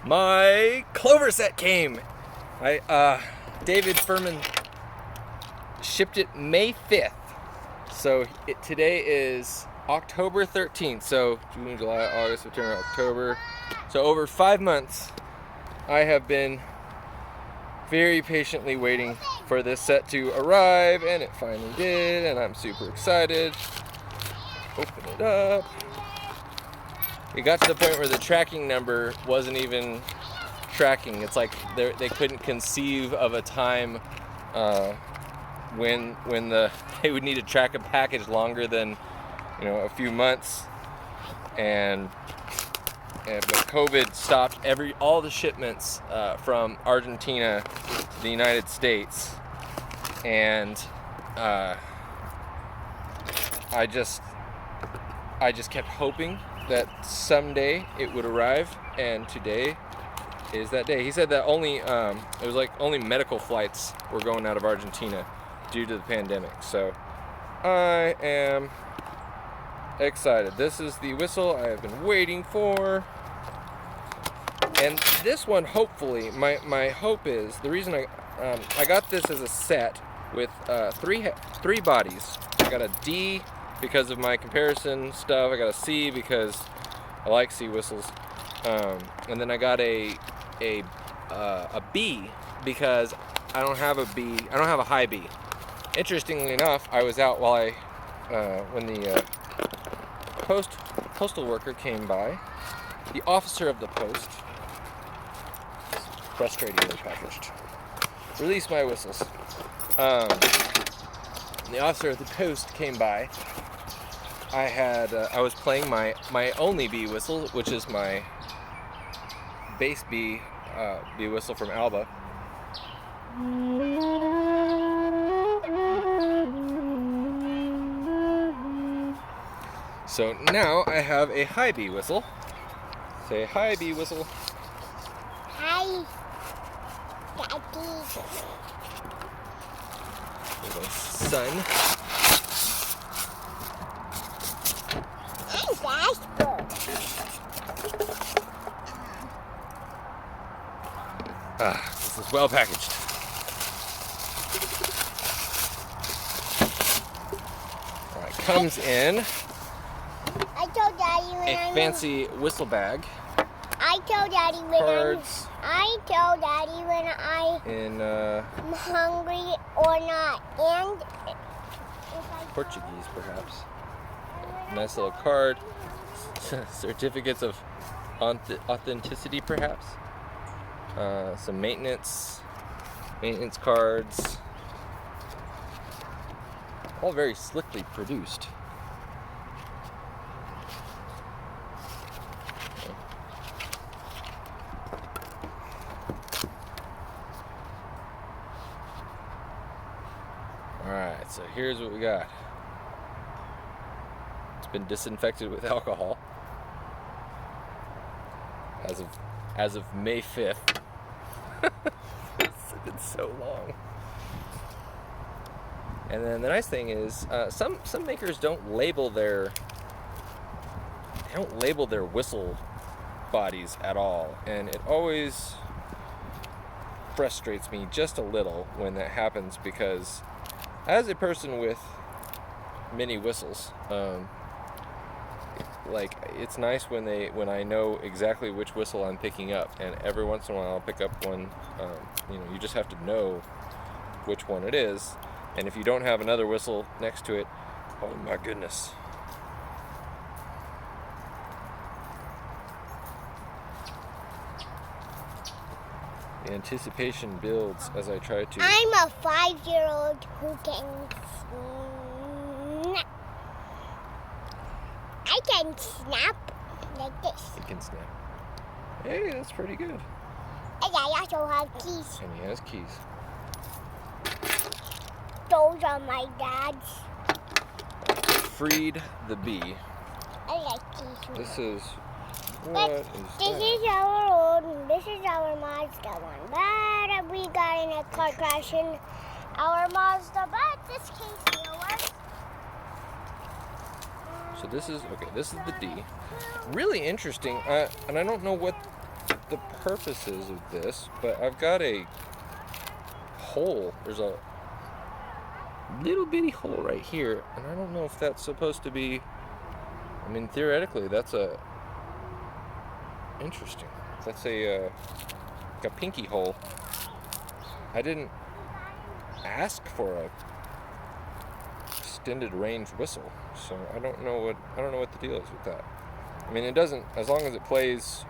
My Clover set came. David Furman shipped it May 5th. So today is October 13th. So June, July, August, September, October. So over 5 months, I have been very patiently waiting for this set to arrive, and it finally did, and I'm super excited. Open it up. It got to the point where the tracking number wasn't even tracking. It's like they couldn't conceive of a time when they would need to track a package longer than a few months, but COVID stopped all the shipments from Argentina to the United States, and I just kept hoping that someday it would arrive, and today is that day. He said that only medical flights were going out of Argentina due to the pandemic. So I am excited. This is the whistle I have been waiting for. And this one, hopefully, my hope is, the reason I got this as a set with three bodies. I got a D because of my comparison stuff. I got a C because I like C whistles, and then I got a B because I don't have a B. I don't have a high B. Interestingly enough, I was out when the postal worker came by, the officer of the post, frustratingly packaged, release my whistles. The officer of the post came by. I was playing my only B whistle, which is my bass B whistle from Alba. So now I have a high B whistle. Say hi, B whistle. Hi, Daddy. There's my son. This is well packaged. Alright, comes in I told Daddy when a fancy whistle bag. I told Daddy when cards. I told Daddy when I'm hungry or not. And Portuguese, perhaps. Nice little card. Certificates of authenticity, perhaps. Some maintenance cards. All very slickly produced. Alright, so here's what we got. It's been disinfected with alcohol as of May 5th. It's been so long. And then the nice thing is, some makers don't label their whistle bodies at all, and it always frustrates me just a little when that happens, because as a person with many whistles, it's nice when I know exactly which whistle I'm picking up, and every once in a while I'll pick up one. You just have to know which one it is, and if you don't have another whistle next to it, oh my goodness. The anticipation builds as I try to. I'm a 5-year-old who can snap. I can snap like this. You can snap. Hey, that's pretty good. And I also have keys. And he has keys. Those are my dad's. Freed the bee. I like keys. This is This is our own. This is our Mazda one. But we got in a car crash in our Mazda. But this case still works. So this is the D. Really interesting. And I don't know what the purposes of this, but I've got a hole. There's a little bitty hole right here, and I don't know if that's supposed to be, I mean, theoretically, that's interesting. That's like a pinky hole. I didn't ask for a extended range whistle, so I don't know what the deal is with that. I mean, it doesn't, as long as it plays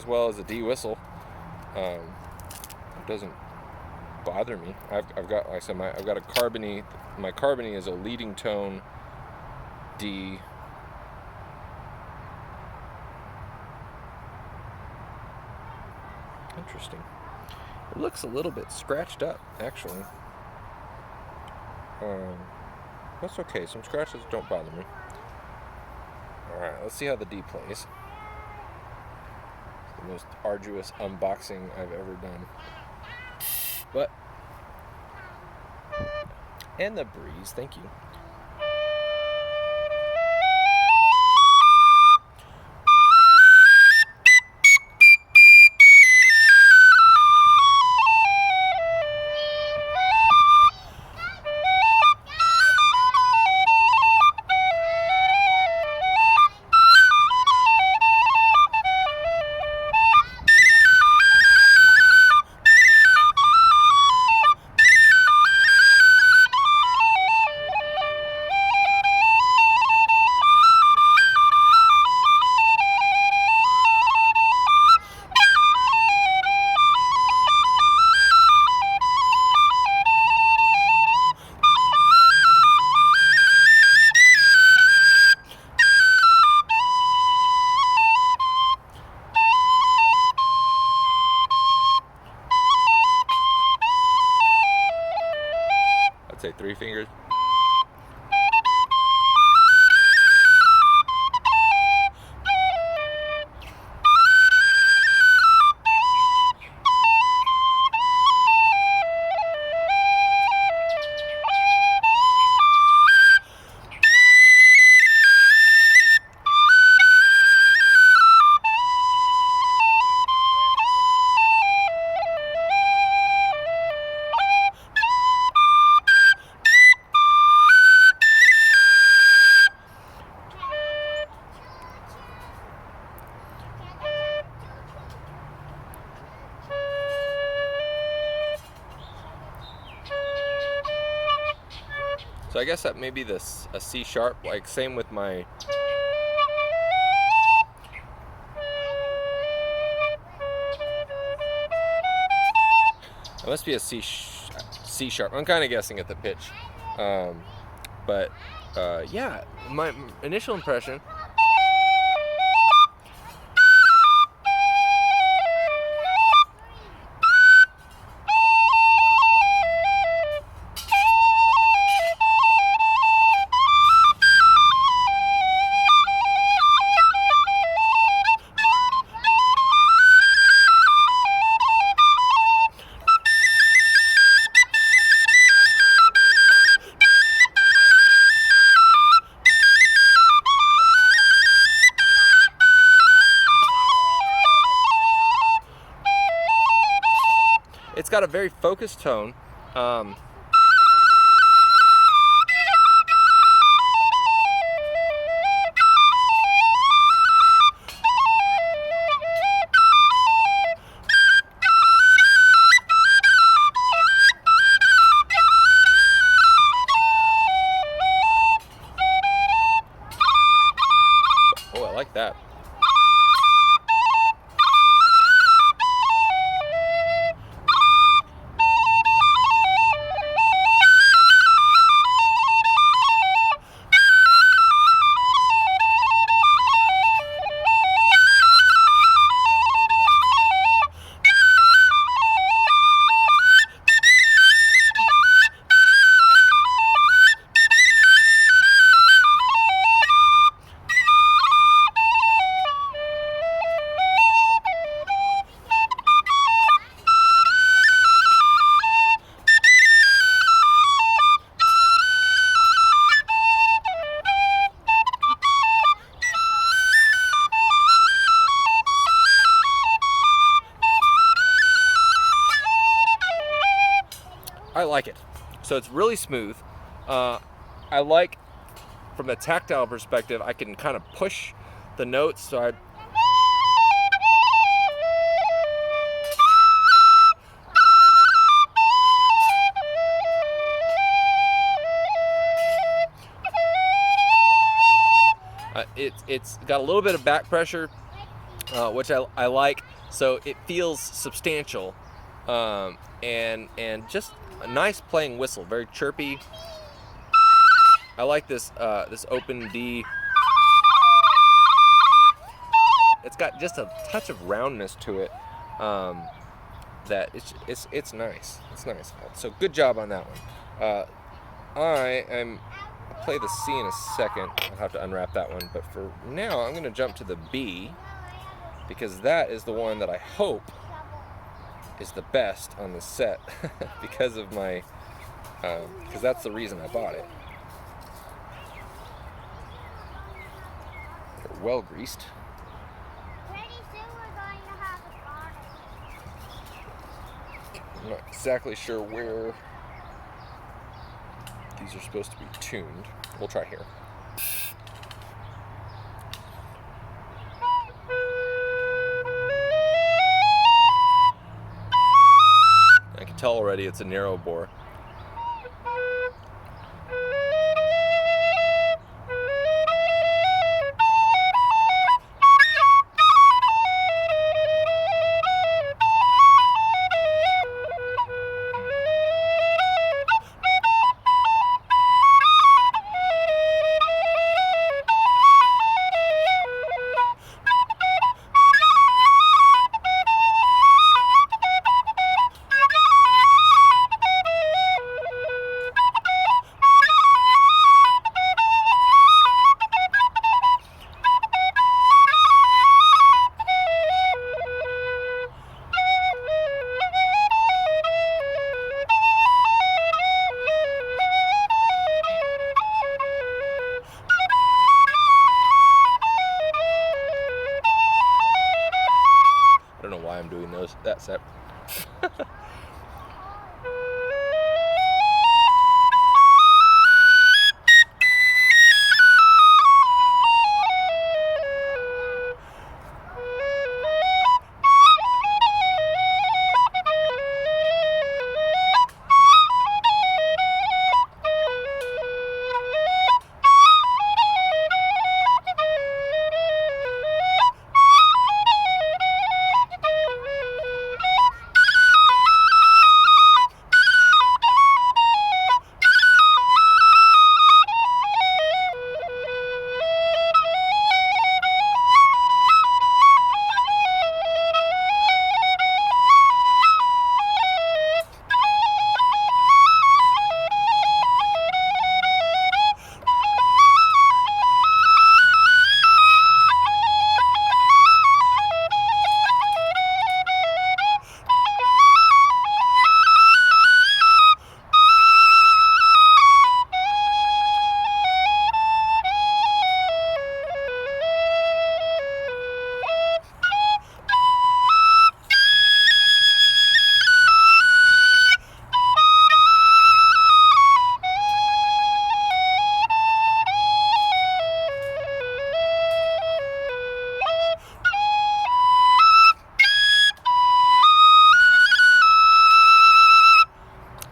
well as a D whistle, it doesn't bother me. I've got, like I said, I've got a carbony. My carbony is a leading tone D. Interesting. It looks a little bit scratched up, actually. That's okay. Some scratches don't bother me. Alright, let's see how the D plays. It's the most arduous unboxing I've ever done. But, and the breeze, thank you. Say 3 fingers. So I guess that may be a C sharp, like same with my. It must be a C sharp. I'm kind of guessing at the pitch, but yeah, my initial impression. It's got a very focused tone. Oh, I like that. I like it. So it's really smooth. I like, from a tactile perspective, I can kind of push the notes. So it's got a little bit of back pressure, which I like. So it feels substantial, and just a nice playing whistle, very chirpy. I like this this open D. It's got just a touch of roundness to it. That it's nice. It's nice. So good job on that one. I'll play the C in a second. I'll have to unwrap that one. But for now, I'm going to jump to the B, because that is the one that I hope is the best on the set because of my, because that's the reason I bought it. They're well greased. Pretty soon we're going to have a party. I'm not exactly sure where these are supposed to be tuned. We'll try here. I can tell already it's a narrow bore. I don't know why I'm doing that set.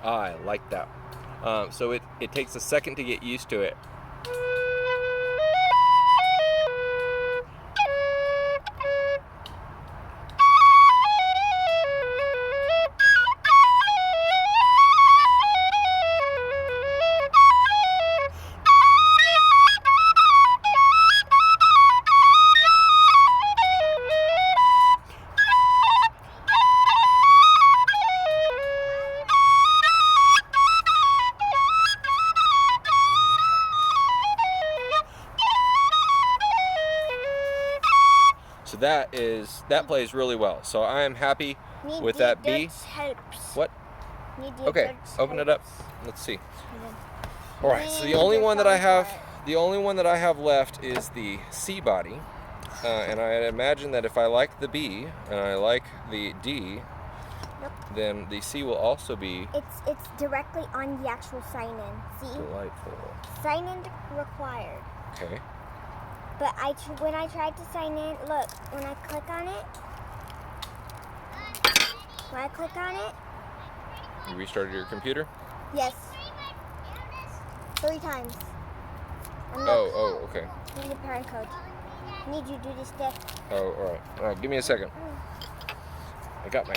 I like that. So it takes a second to get used to it. So that plays really well. So I am happy with that B. Helps. What? Okay, open it up. Let's see. All right. So the only one that I have left is the C body, and I imagine that if I like the B and I like the D, Nope. then the C will also be It's directly on the actual sign-in. See? delightful. Sign-in required. Okay. But when I tried to sign in, look, when I click on it, You restarted your computer? yes, 3 times. And look, Oh, okay. need the parent code. Need you to do this step. Oh, all right. All right, give me a second. I got my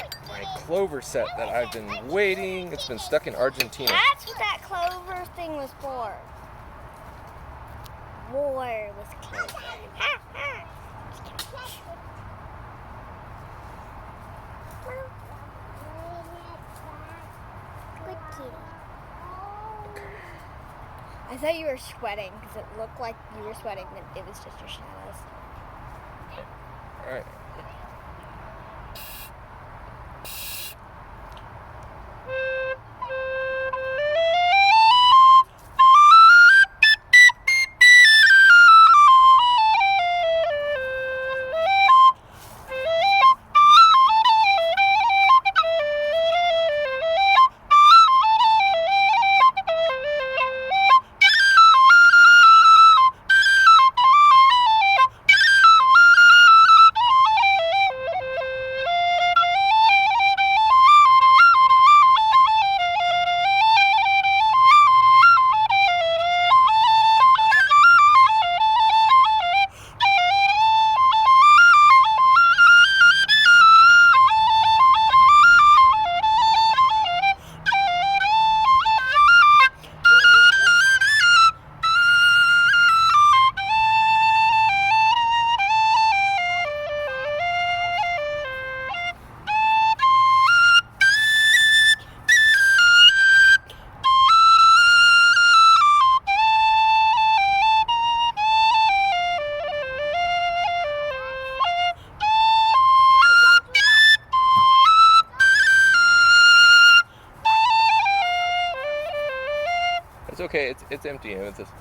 Clover set that I've been waiting. It's been stuck in Argentina. That's what that Clover thing was for. War with Clover. Good kitty. I thought you were sweating because it looked like you were sweating, but it was just your shadows. All right. It's okay. It's empty. It's just...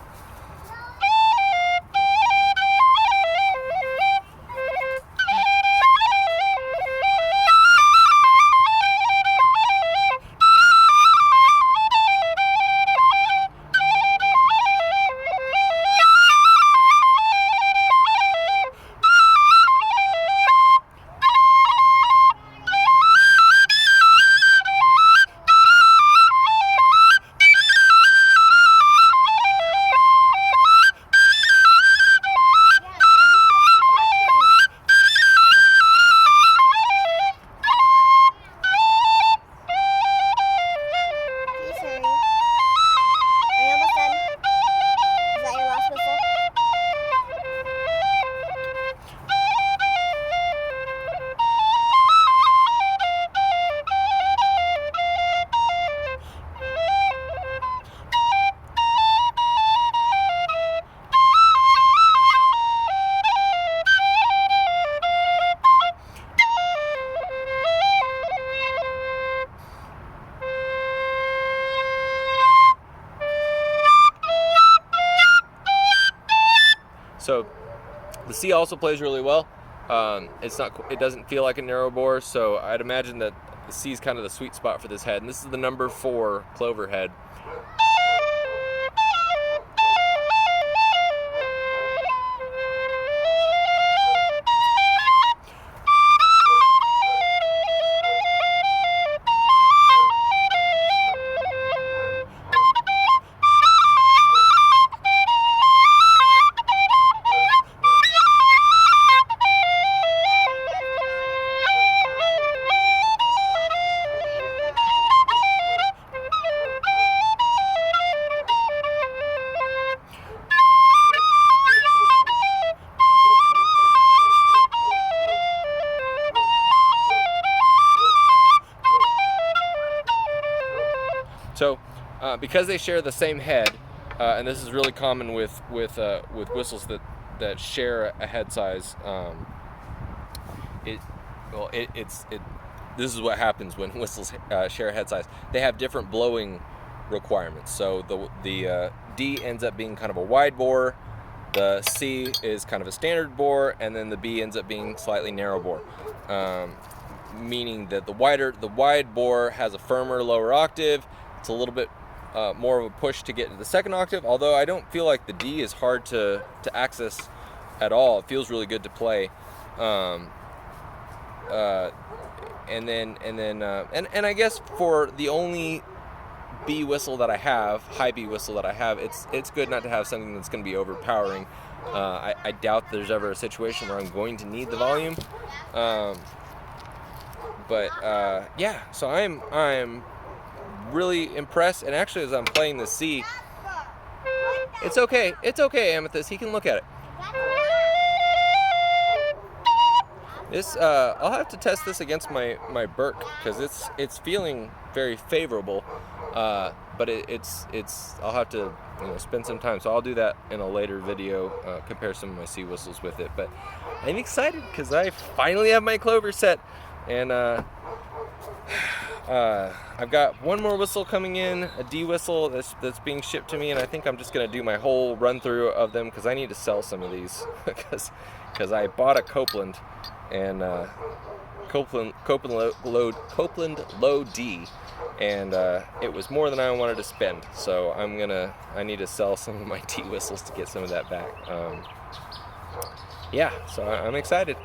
So the C also plays really well. It doesn't feel like a narrow bore, so I'd imagine that the C is kind of the sweet spot for this head. And this is the number 4 Clover head. So, because they share the same head, and this is really common with whistles that share a head size, this is what happens when whistles share a head size. They have different blowing requirements. So the D ends up being kind of a wide bore, the C is kind of a standard bore, and then the B ends up being slightly narrow bore. meaning that the wide bore has a firmer lower octave. It's a little bit more of a push to get to the second octave, although I don't feel like the D is hard to access at all. It feels really good to play. And I guess for the only B whistle that I have, high B whistle that I have, it's good not to have something that's going to be overpowering. I doubt there's ever a situation where I'm going to need the volume. Yeah, so I'm really impressed, and actually as I'm playing the C, it's okay, Amethyst, he can look at it. This I'll have to test this against my Burke, because it's feeling very favorable, but it's I'll have to spend some time, so I'll do that in a later video, compare some of my C whistles with it. But I'm excited because I finally have my Clover set, and I've got one more whistle coming in, a D whistle that's being shipped to me, and I think I'm just gonna do my whole run through of them because I need to sell some of these because I bought a Copeland, and Copeland Low D, and it was more than I wanted to spend, so I need to sell some of my D whistles to get some of that back. Yeah, so I'm excited.